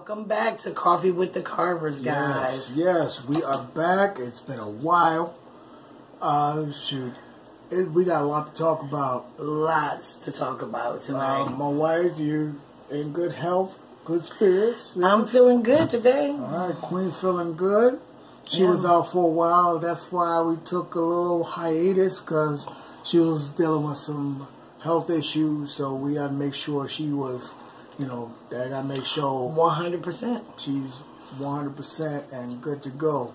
Welcome back to Coffee with the Carvers, guys. Yes, we are back. It's been a while. We got a lot to talk about. Lots to talk about tonight. My wife, you in good health, good spirits? Yeah? I'm feeling good today. All right, Queen feeling good. She was out for a while. That's why we took a little hiatus, because she was dealing with some health issues. So we got to make sure she was, I got to make sure 100%. she's 100% and good to go.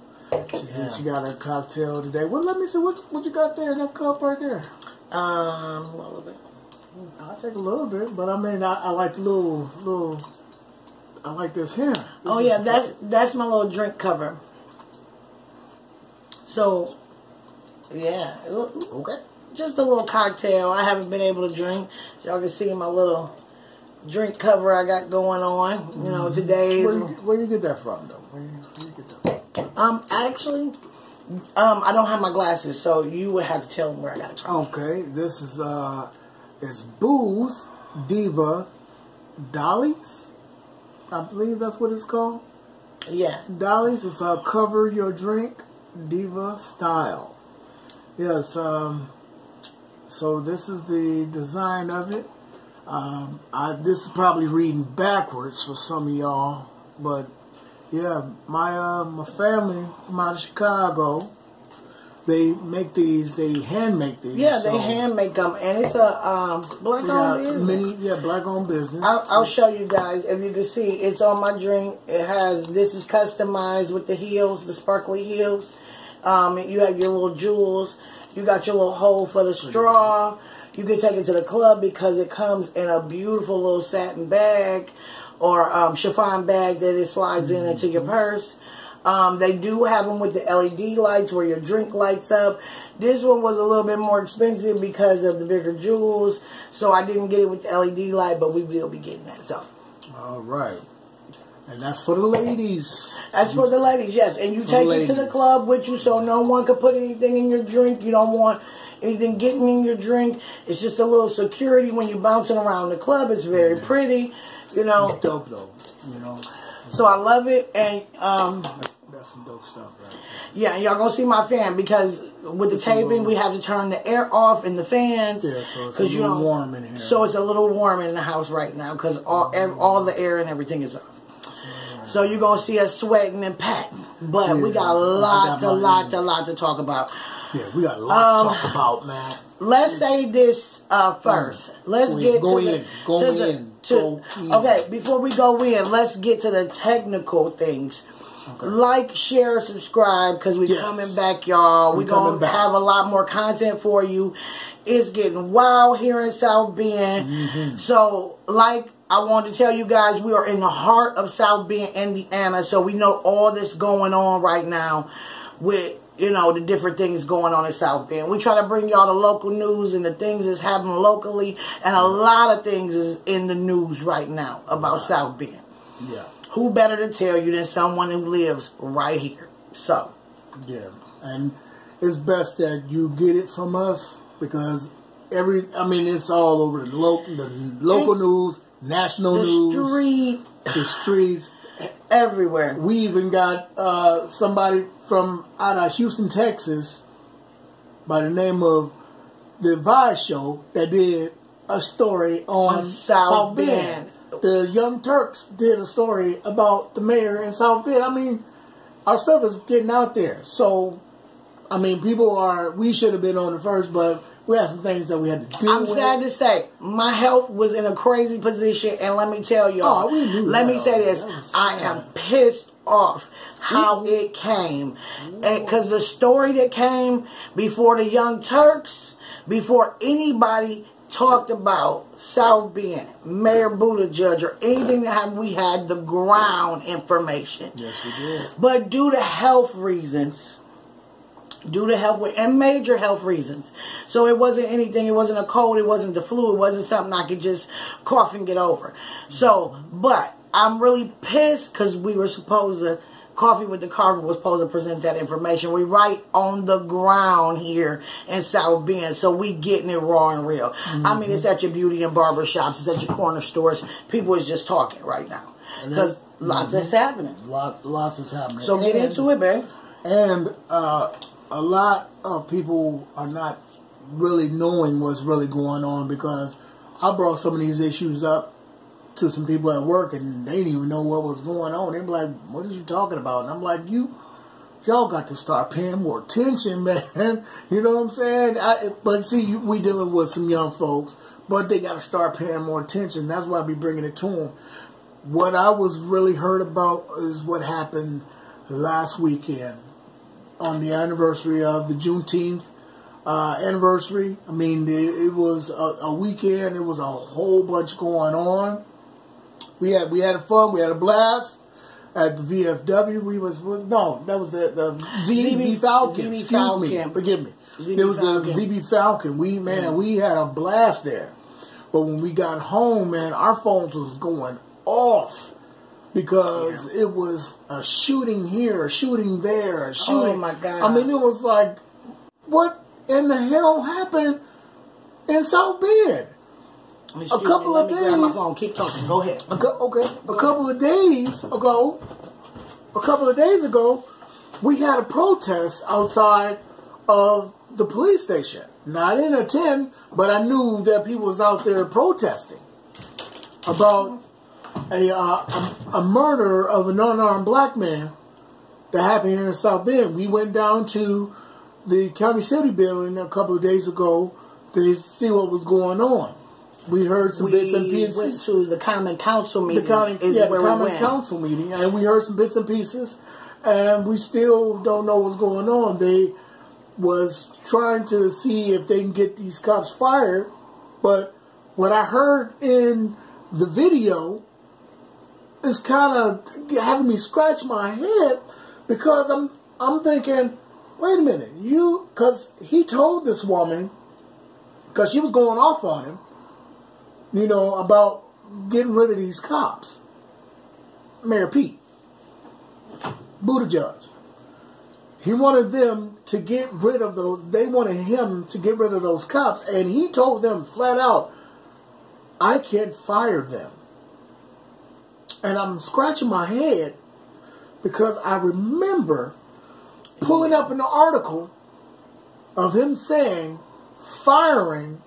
She said she got her cocktail today. Well, let me see, what you got there in that cup right there? A little bit. I'll take a little bit, but I mean, I like the little, I like this here. That's my little drink cover. So, yeah. Okay. Just a little cocktail. I haven't been able to drink. Y'all can see my little drink cover I got going on. Today. Where you get that from, though? Where you get that from? Actually, I don't have my glasses, so you would have to tell them where I got it from. Okay, this is it's Booze Diva Dollies. I believe that's what it's called. Yeah. Dollies is cover your drink diva style. Yes. So this is the design of it. This is probably reading backwards for some of y'all, but yeah, my family from out of Chicago, they make these. They hand make these. Yeah, they hand make them, and it's a black owned business. Black owned business. I'll show you guys if you can see. It's on my drink. It has this is customized with the heels, the sparkly heels. You have your little jewels. You got your little hole for the straw. You can take it to the club because it comes in a beautiful little satin bag or chiffon bag that it slides into your purse. They do have them with the LED lights where your drink lights up. This one was a little bit more expensive because of the bigger jewels, so I didn't get it with the LED light, but we will be getting that. So, all right. And that's for the ladies. That's for the ladies, yes. And you take it to the club with you so no one can put anything in your drink. You don't want anything getting in your drink. It's just a little security when you're bouncing around the club. It's very pretty, It's dope, though, So I love it. And that's some dope stuff, right? Yeah, y'all gonna see my fan because with the taping we have to turn the air off in the fans. Yeah, so it's a little warm in here. So it's a little warm in the house right now because all the air and everything is off. So you're going to see us sweating and patting. But we got a lot to talk about. Yeah, we got a lot to talk about, man. Let's say this first. Let's get Okay, before we go in, let's get to the technical things. Okay. Like, share, subscribe, because we're coming back, y'all. We're going to have a lot more content for you. It's getting wild here in South Bend. So, I want to tell you guys, we are in the heart of South Bend, Indiana, so we know all this going on right now with, the different things going on in South Bend. We try to bring y'all the local news and the things that's happening locally, and a lot of things is in the news right now about South Bend. Yeah. Who better to tell you than someone who lives right here? So. Yeah, and it's best that you get it from us because it's all over the local news. National news, the streets, everywhere. We even got somebody from out of Houston, Texas, by the name of the Vice Show that did a story on South Bend. The Young Turks did a story about the mayor in South Bend. Our stuff is getting out there. So, we should have been on it first, but we had some things that we had to do. I'm sad to say, my health was in a crazy position, and let me tell y'all, let me say this, I am pissed off how it came. Because the story that came before the Young Turks, before anybody talked about South Bend, Mayor Buttigieg, or anything that happened, we had the ground information. Yes, we did. But due to health reasons, and major health reasons. So it wasn't anything, it wasn't a cold, it wasn't the flu, it wasn't something I could just cough and get over. So, but I'm really pissed because we were supposed to, Coffee with the Carver was supposed to present that information. We right on the ground here in South Bend, so we getting it raw and real. It's at your beauty and barber shops, it's at your corner stores. People is just talking right now. because lots is happening. Lots is happening. So get into it, man. And a lot of people are not really knowing what's really going on, because I brought some of these issues up to some people at work and they didn't even know what was going on. They were like, what are you talking about? And I'm like, y'all got to start paying more attention, man. You know what I'm saying? But see, we dealing with some young folks, but they got to start paying more attention. That's why I be bringing it to them. What I was really hurt about is what happened last weekend on the anniversary of the Juneteenth anniversary. I mean, it was a weekend. It was a whole bunch going on. We had fun. We had a blast at the VFW. That was the ZB Falcon. Excuse me. Forgive me. It was the ZB Falcon. We had a blast there. But when we got home, man, our phones was going off because it was a shooting here, a shooting there, a shooting. Oh my God! I mean, it was like, what in the hell happened in South Bend? A couple of days. Keep talking. Go ahead. A couple of days ago, we had a protest outside of the police station. Now, I didn't attend, but I knew that people was out there protesting about a murder of an unarmed black man that happened here in South Bend. We went down to the County City building a couple of days ago to see what was going on. We heard some bits and pieces. We went to the Common Council meeting. The Common Council meeting, and we heard some bits and pieces, and we still don't know what's going on. They was trying to see if they can get these cops fired, but what I heard in the video is kind of having me scratch my head, because I'm thinking, wait a minute, because he told this woman, because she was going off on him, you know, about getting rid of these cops. Mayor Pete Buttigieg. He wanted them to get rid of those. They wanted him to get rid of those cops, and he told them flat out, I can't fire them. And I'm scratching my head because I remember pulling up an article of him saying firing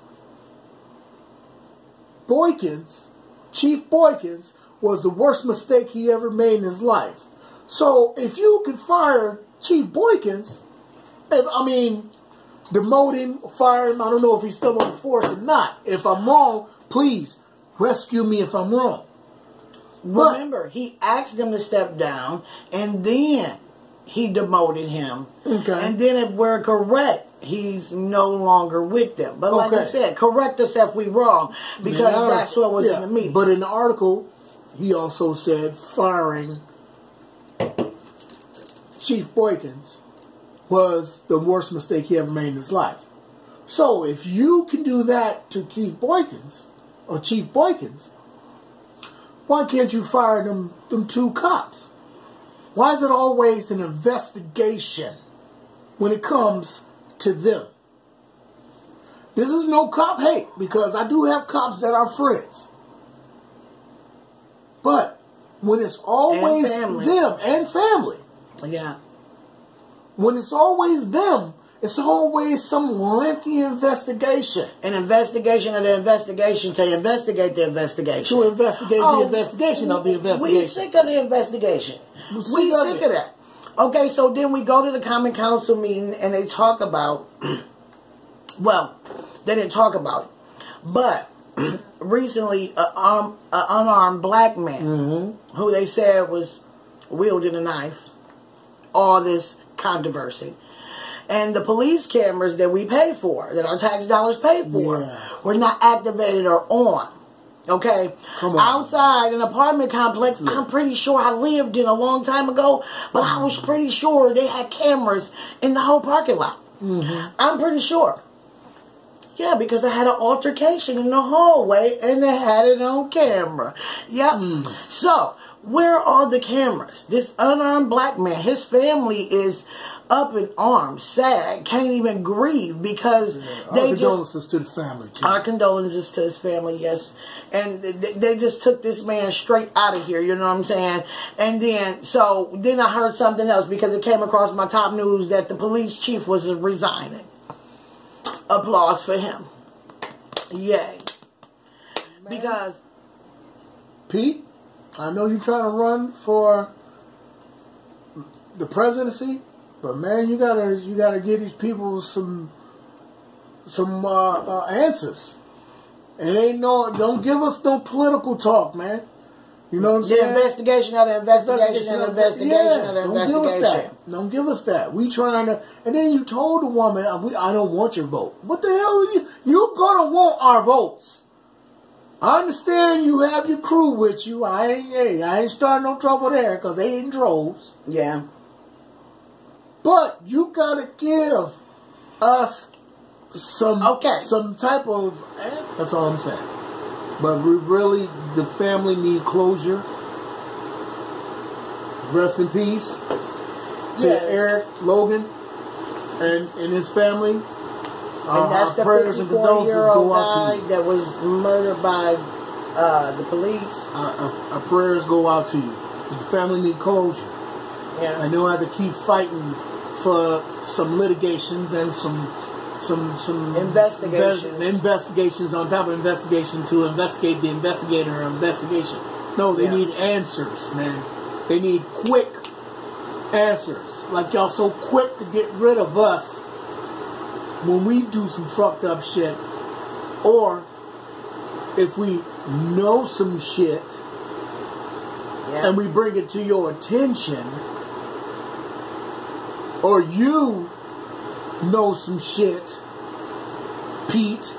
Chief Boykins was the worst mistake he ever made in his life. So if you can fire Chief Boykins, demote him, fire him, I don't know if he's still on the force or not. If I'm wrong, please rescue me if I'm wrong. Remember, he asked them to step down, and then he demoted him. Okay. And then if we're correct, he's no longer with them. But like I said, correct us if we're wrong, because that's what was in the meeting. But in the article, he also said firing Chief Boykins was the worst mistake he ever made in his life. So if you can do that to Chief Boykins, why can't you fire them two cops? Why is it always an investigation when it comes to them? This is no cop hate, because I do have cops that are friends. But when it's always them and family. Yeah. When it's always them, it's always some lengthy investigation. An investigation of the investigation to investigate the investigation. To investigate the investigation of the investigation. We're sick of the investigation. We're sick of that. Okay, so then we go to the Common Council meeting and they talk about, well, they didn't talk about it, but recently an unarmed black man who they said was wielding a knife, all this controversy. And the police cameras that we pay for, that our tax dollars pay for, were not activated or on. Okay? Outside an apartment complex, I'm pretty sure I lived in a long time ago, but I was pretty sure they had cameras in the whole parking lot. I'm pretty sure. Yeah, because I had an altercation in the hallway and they had it on camera. Yep. So, Where are all the cameras? This unarmed black man, his family is up in arms, sad, can't even grieve because our condolences to the family, too. Our condolences to his family, yes. And they just took this man straight out of here, you know what I'm saying? And then I heard something else because it came across my top news that the police chief was resigning. Applause for him. Yay. Man. Because Pete, I know you're trying to run for the presidency, but man, you gotta give these people some answers. And don't give us no political talk, man. You know what I'm saying? The investigation of the investigation of the investigation of the investigation. Don't give us that. We trying to, and then you told the woman, I don't want your vote. What the hell are you? You're gonna want our votes. I understand you have your crew with you. I ain't starting no trouble there because they in droves. Yeah. But you gotta give us some type of answer. That's all I'm saying. But we really, the family need closure. Rest in peace to Eric Logan and his family. And that's the 54-year-old guy that was murdered by the police. Our prayers go out to you. The family need closure. Yeah. And they'll have to keep fighting for some litigations and some investigations on top of investigation to investigate the investigator investigation. No, they need answers, man. They need quick answers. Like y'all so quick to get rid of us when we do some fucked up shit, or if we know some shit and we bring it to your attention, or you know some shit, Pete,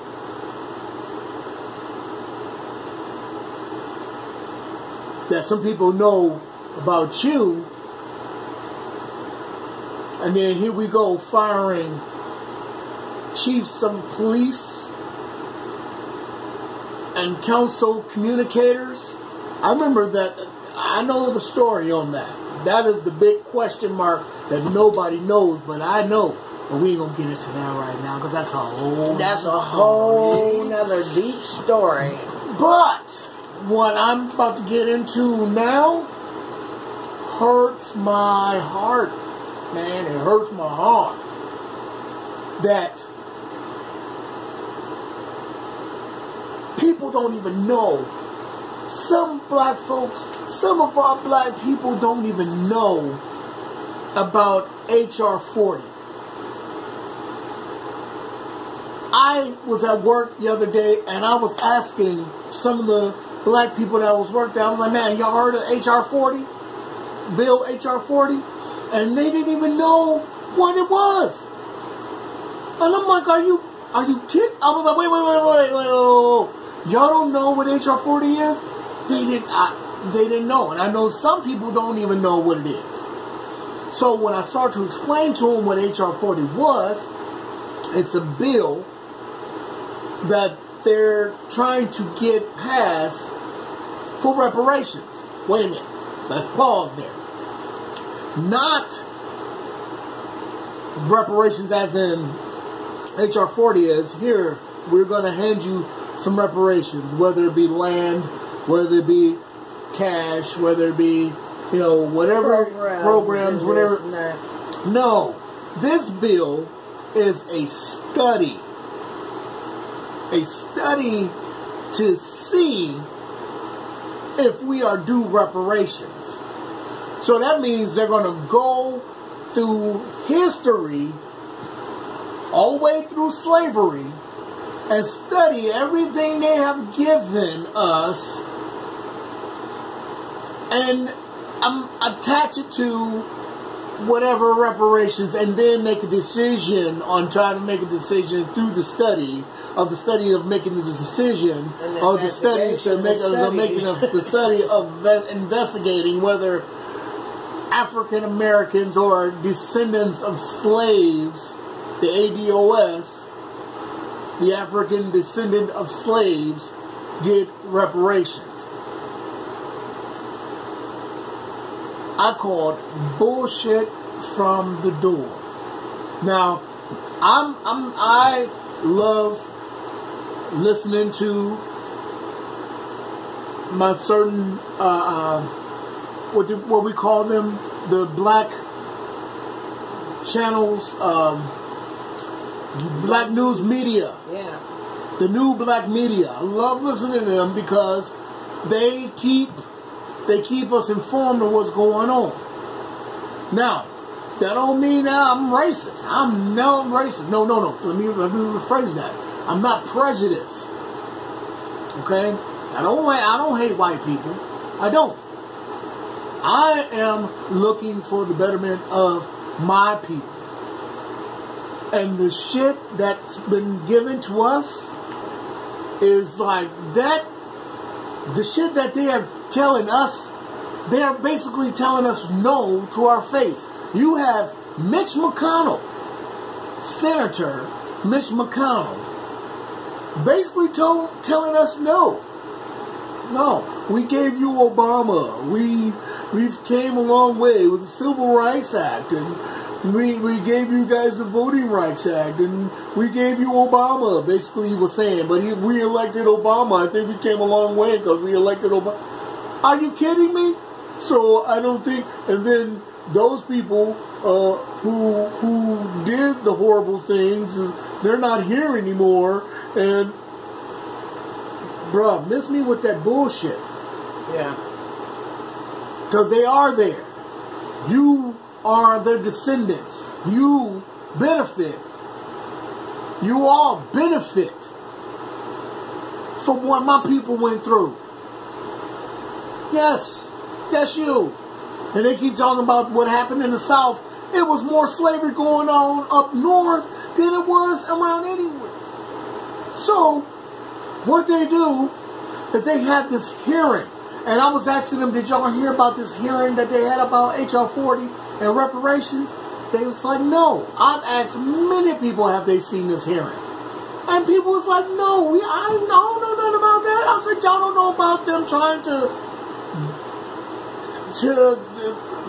that some people know about you, and then here we go firing chiefs of police and council communicators. I remember that. I know the story on that. That is the big question mark that nobody knows, but I know. But we ain't gonna get into that right now because that's a whole nother deep story. But what I'm about to get into now hurts my heart, man. It hurts my heart that people don't even know. Some black folks, some of our black people don't even know about HR 40. I was at work the other day and I was asking some of the black people that was working there, I was like, man, y'all heard of HR 40? Bill HR 40? And they didn't even know what it was. And I'm like, are you kidding? I was like, wait. Y'all don't know what HR 40 is? They didn't know. And I know some people don't even know what it is. So when I start to explain to them what HR 40 was, it's a bill that they're trying to get passed for reparations. Wait a minute. Let's pause there. Not reparations as in HR 40 is, here, we're going to hand you some reparations, whether it be land, whether it be cash, whether it be, whatever programs, whatever. No, this bill is a study to see if we are due reparations. So that means they're going to go through history, all the way through slavery, and study everything they have given us and attach it to whatever reparations, and then make a decision on trying to make a decision through the study of making the decision of the studies to make the study of investigating whether African Americans or descendants of slaves, the ADOS, the African descendant of slaves, get reparations. I called bullshit from the door. Now, I love listening to my certain what we call them, the black channels, black news media. Yeah. The new black media. I love listening to them because they keep us informed of what's going on. Now, that don't mean that I'm racist. I'm not racist. No. Let me rephrase that. I'm not prejudiced. Okay? I don't hate white people. I don't. I am looking for the betterment of my people. And the shit that's been given to us is like that. The shit that they are telling us, they are basically telling us no to our face. You have Mitch McConnell, Senator Mitch McConnell, basically telling us no. No, we gave you Obama. We've came a long way with the Civil Rights Act, and we gave you guys the Voting Rights Act, and we gave you Obama. Basically, he was saying, but we elected Obama. I think we came a long way because we elected Obama. Are you kidding me? So I don't think. And then those people who did the horrible things, they're not here anymore. And bruh, miss me with that bullshit. Yeah. Because they are there. You are their descendants. You benefit. You all benefit from what my people went through. Yes. Yes, you. And they keep talking about what happened in the South. It was more slavery going on up north than it was around anywhere. So, what they do is they had this hearing. And I was asking them, did y'all hear about this hearing that they had about HR 40 and reparations? They was like, no. I've asked many people, have they seen this hearing? And people was like, no, I don't know nothing about that. I said, y'all don't know about them trying to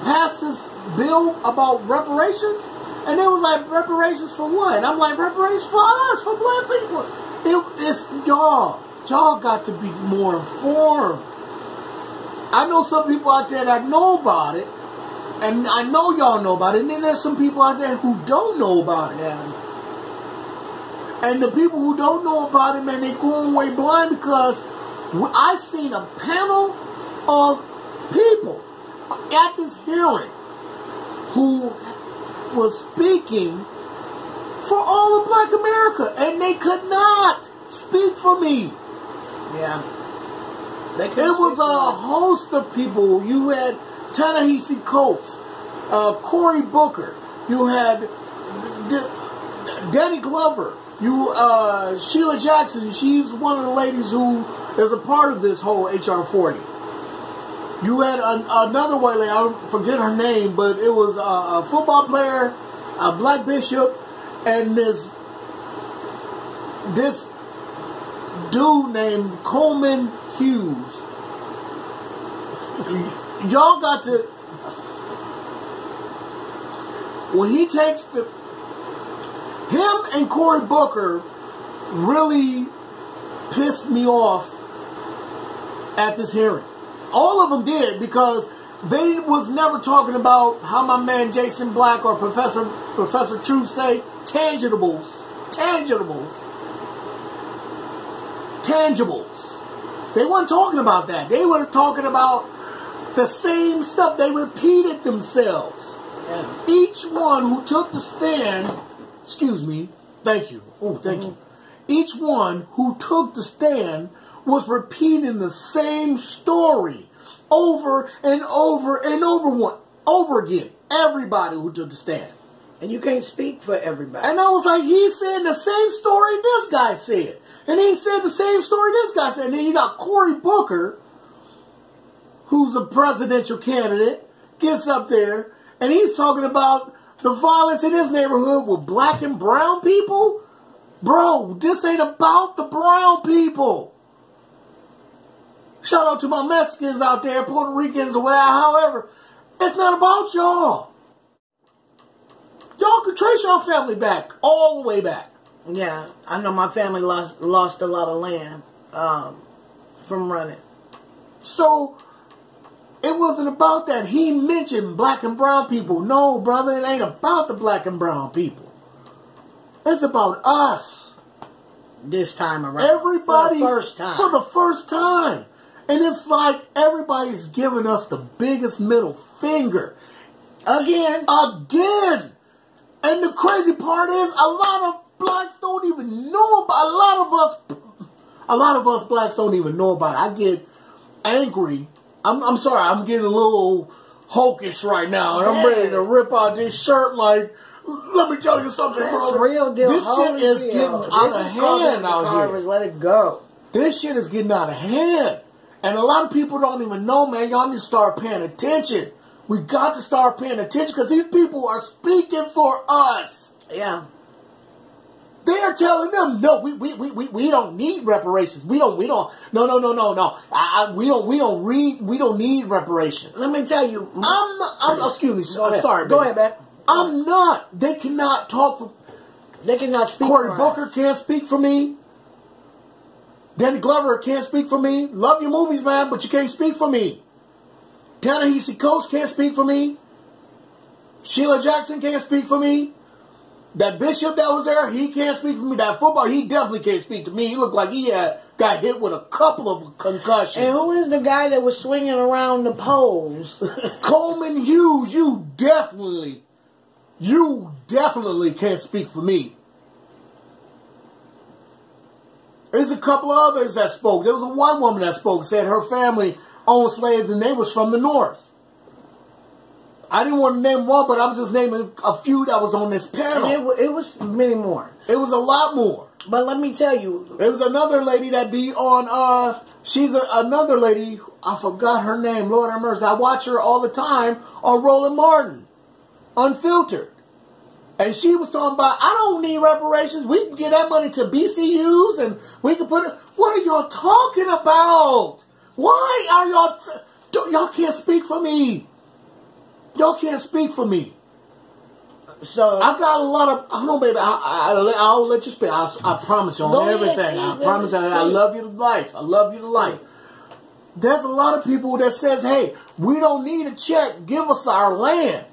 pass this bill about reparations? And they was like, reparations for what? And I'm like, reparations for us, for black people. It's y'all. Y'all got to be more informed. I know some people out there that know about it, and I know y'all know about it, and then there's some people out there who don't know about it. Yeah. And the people who don't know about it, man, they going away blind because I seen a panel of people at this hearing who was speaking for all of Black America, and they could not speak for me. Yeah. It was a host of people. You had Ta-Nehisi Coates, Cory Booker. You had Danny Glover. Sheila Jackson. She's one of the ladies who is a part of this whole HR 40. You had another white lady. I forget her name, but it was a football player, a black bishop, and this dude named Coleman Hughes. Y'all got to, when he takes him and Cory Booker really pissed me off at this hearing. All of them did, because they was never talking about how my man Jason Black or Professor Truth say tangibles. They weren't talking about that. They were talking about the same stuff. They repeated themselves. Yeah. Each one who took the stand, excuse me, thank you. Oh, thank you. Each one who took the stand was repeating the same story over and over and over again. Everybody who took the stand. And you can't speak for everybody. And I was like, he's saying the same story this guy said. And he said the same story this guy said. And then you got Cory Booker, who's a presidential candidate, gets up there, and he's talking about the violence in his neighborhood with black and brown people. Bro, this ain't about the brown people. Shout out to my Mexicans out there, Puerto Ricans, or whatever, however. It's not about y'all. Y'all can trace your family back, all the way back. Yeah, I know my family lost a lot of land from running. So, it wasn't about that. He mentioned black and brown people. No, brother, it ain't about the black and brown people. It's about us. This time around. Everybody. For the first time. For the first time. And it's like everybody's giving us the biggest middle finger. Again. And the crazy part is a lot of blacks don't even know about a lot of us blacks don't even know about it. I get angry. I'm sorry, I'm getting a little hawkish right now, and I'm ready to rip out this shirt like, let me tell you something, brother. Real deal. This shit is getting out of hand out here. Let it go. This shit is getting out of hand. And a lot of people don't even know, man. Y'all need to start paying attention. We got to start paying attention because these people are speaking for us. Yeah. They are telling them, no, we don't need reparations. We don't no. We don't need reparations. Let me tell you. Excuse me. I'm sorry. Go ahead, man. I'm not. They cannot talk for. They cannot speak Cory for us. Booker can't speak for me. Danny Glover can't speak for me. Love your movies, man, but you can't speak for me. Ta-Nehisi Coates can't speak for me. Sheila Jackson can't speak for me. That bishop that was there, he can't speak for me. That football, he definitely can't speak to me. He looked like he got hit with a couple of concussions. And who is the guy that was swinging around the poles? Coleman Hughes, you definitely can't speak for me. There's a couple of others that spoke. There was a white woman that spoke, said her family owned slaves and they was from the North. I didn't want to name one, but I was just naming a few that was on this panel. It was many more. It was a lot more. But let me tell you. There was another lady that be on, another lady, I forgot her name, Lord have mercy. I watch her all the time on Roland Martin, Unfiltered. And she was talking about, I don't need reparations. We can get that money to BCUs and we can put it. What are y'all talking about? Why are y'all, y'all can't speak for me. Y'all can't speak for me. So I got a lot of, I don't know, baby, I'll let you speak. I promise you on everything. I promise you, I love you to life. I love you to life. There's a lot of people that says, hey, we don't need a check. Give us our land.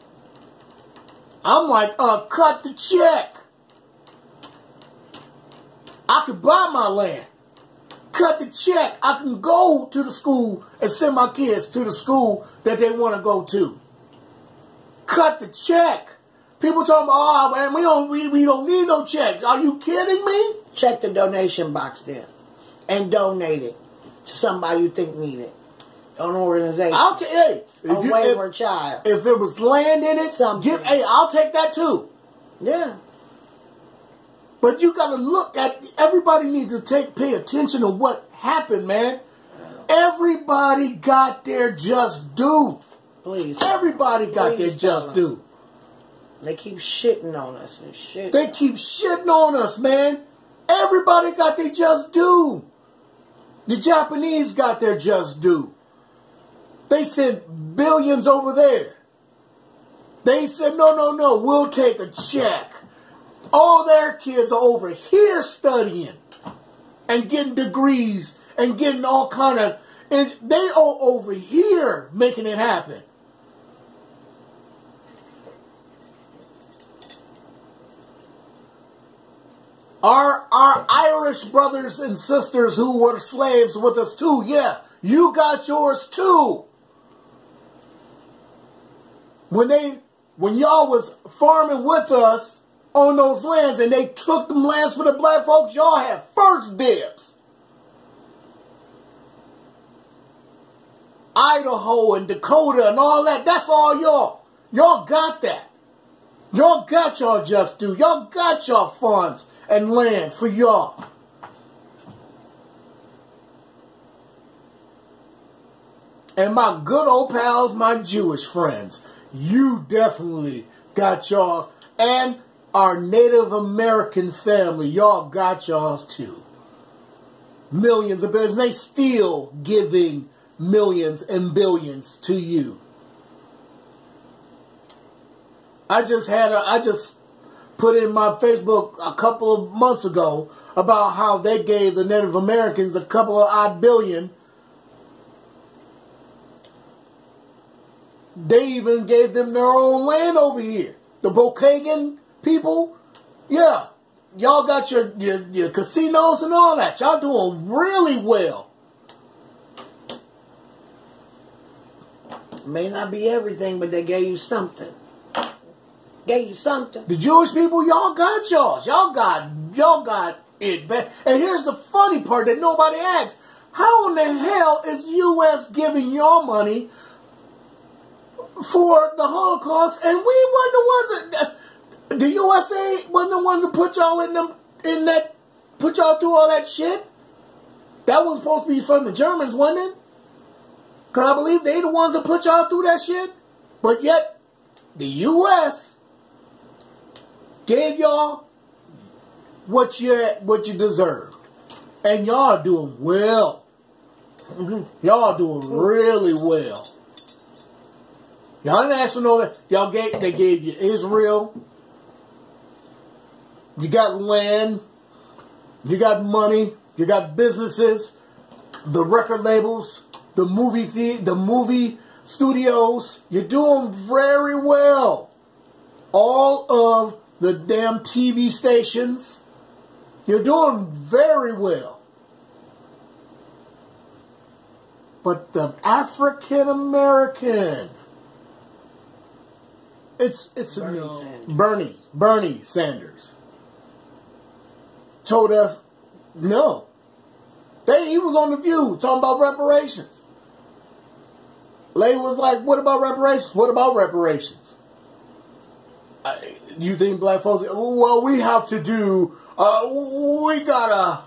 I'm like, cut the check. I can buy my land. Cut the check. I can go to the school and send my kids to the school that they want to go to. Cut the check. People talking about, oh man, we don't need no checks. Are you kidding me? Check the donation box then and donate it to somebody you think need it. An organization. I'll take, hey, a wayward child. If it was land in it, I'll take that too. Yeah. But you got to look at, everybody needs to pay attention to what happened, man. Everybody got their just due. Please. Everybody got their just due. They keep shitting on us and shit. They keep shitting on us, man. Everybody got their just due. The Japanese got their just due. They sent billions over there. They said, no, we'll take a check. All their kids are over here studying and getting degrees and getting all kind of, and they are over here making it happen. Our Irish brothers and sisters who were slaves with us too, yeah, you got yours too. When y'all was farming with us on those lands and they took them lands for the black folks, y'all had first dibs. Idaho and Dakota and all that, that's all y'all. Y'all got that. Y'all got y'all just due. Y'all got y'all funds and land for y'all. And my good old pals, my Jewish friends, you definitely got y'all's. And our Native American family, y'all got y'all's too. Millions of billions. They still giving millions and billions to you. I just put it in my Facebook a couple of months ago about how they gave the Native Americans a couple of odd billion. They even gave them their own land over here. The Bokagan people, yeah. Y'all got your casinos and all that. Y'all doing really well. May not be everything, but they gave you something. Gave you something. The Jewish people, y'all got yours. Y'all got it. And here's the funny part that nobody asks. How in the hell is U.S. giving y'all money for the Holocaust, and we weren't the ones that, the USA wasn't the ones that put y'all put y'all through all that shit? That was supposed to be from the Germans, wasn't it? Because I believe they the ones that put y'all through that shit. But yet, the U.S. gave y'all what you deserved. And y'all doing well. Y'all doing really well. Y'all didn't ask for no. They gave you Israel. You got land. You got money. You got businesses. The record labels. The movie studios. You're doing very well. All of the damn TV stations. You're doing very well. But the African American. It's Bernie Sanders told us no. He was on The View talking about reparations. Lady was like, what about reparations? What about reparations? You think black folks, well, we have to do, we gotta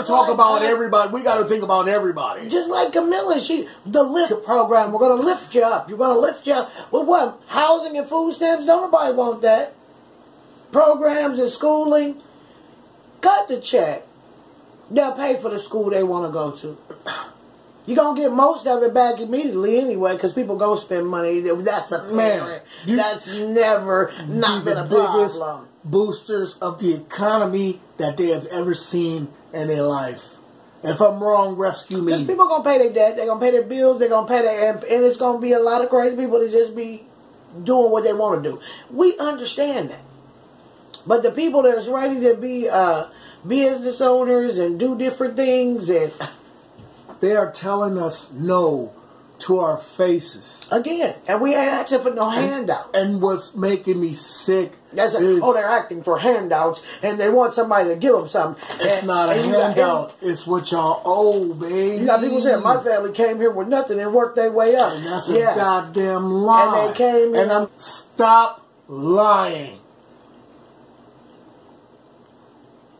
talk about everybody. We gotta think about everybody. Just like Camilla, the lift program. We're gonna lift you up. You're gonna lift you up. Well, what? Housing and food stamps? Don't nobody want that. Programs and schooling. Cut the check. They'll pay for the school they want to go to. You're going to get most of it back immediately anyway, because people go spend money. That's a parent. That's never not been a biggest problem. Boosters of the economy that they have ever seen in their life. If I'm wrong, rescue me. Because people going to pay their debt. They're going to pay their bills. They're going to pay their... And it's going to be a lot of crazy people that just be doing what they want to do. We understand that. But the people that's ready to be business owners and do different things and... They are telling us no to our faces. Again. And we ain't asking for no handout. And what's making me sick is... they're acting for handouts and they want somebody to give them something. It's not a handout. It's what y'all owe, baby. You got people saying, my family came here with nothing and worked their way up. And that's a goddamn lie. And they came in... And stop lying.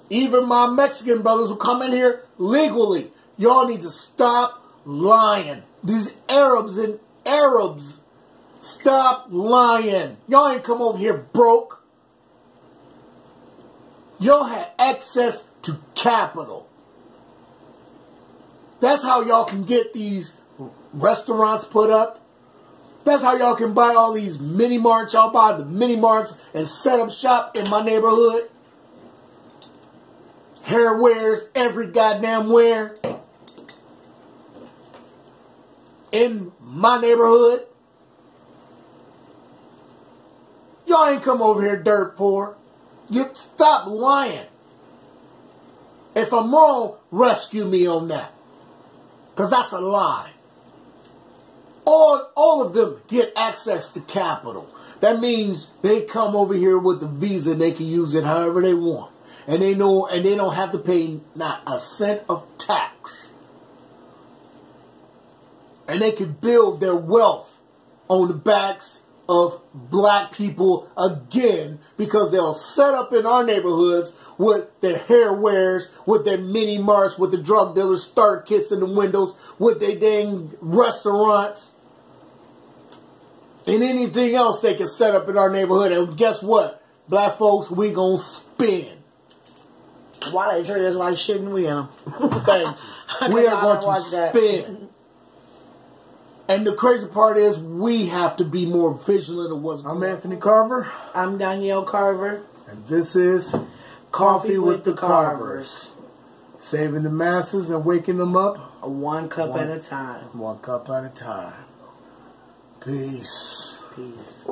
Even my Mexican brothers who come in here legally, y'all need to stop lying. These Arabs, stop lying. Y'all ain't come over here broke. Y'all had access to capital. That's how y'all can get these restaurants put up. That's how y'all can buy all these mini marts. Y'all buy the mini marts and set up shop in my neighborhood. Hair wears every goddamn wear in my neighborhood. Y'all ain't come over here dirt poor. You stop lying. If I'm wrong, rescue me on that. Because that's a lie. All of them get access to capital. That means they come over here with the visa and they can use it however they want. And they don't have to pay not a cent of tax. And they can build their wealth on the backs of black people again, because they'll set up in our neighborhoods with their hair wears, with their mini marts, with the drug dealers start kits in the windows, with their dang restaurants, and anything else they can set up in our neighborhood. And guess what? Black folks, we gonna spend. Why they treat us like shit and we in them? Thank you. We are going to spend. And the crazy part is we have to be more vigilant of what's going on. I'm Anthony Carver. I'm Danielle Carver. And this is Coffee with the Carvers. Saving the masses and waking them up. One cup at a time. One cup at a time. Peace. Peace.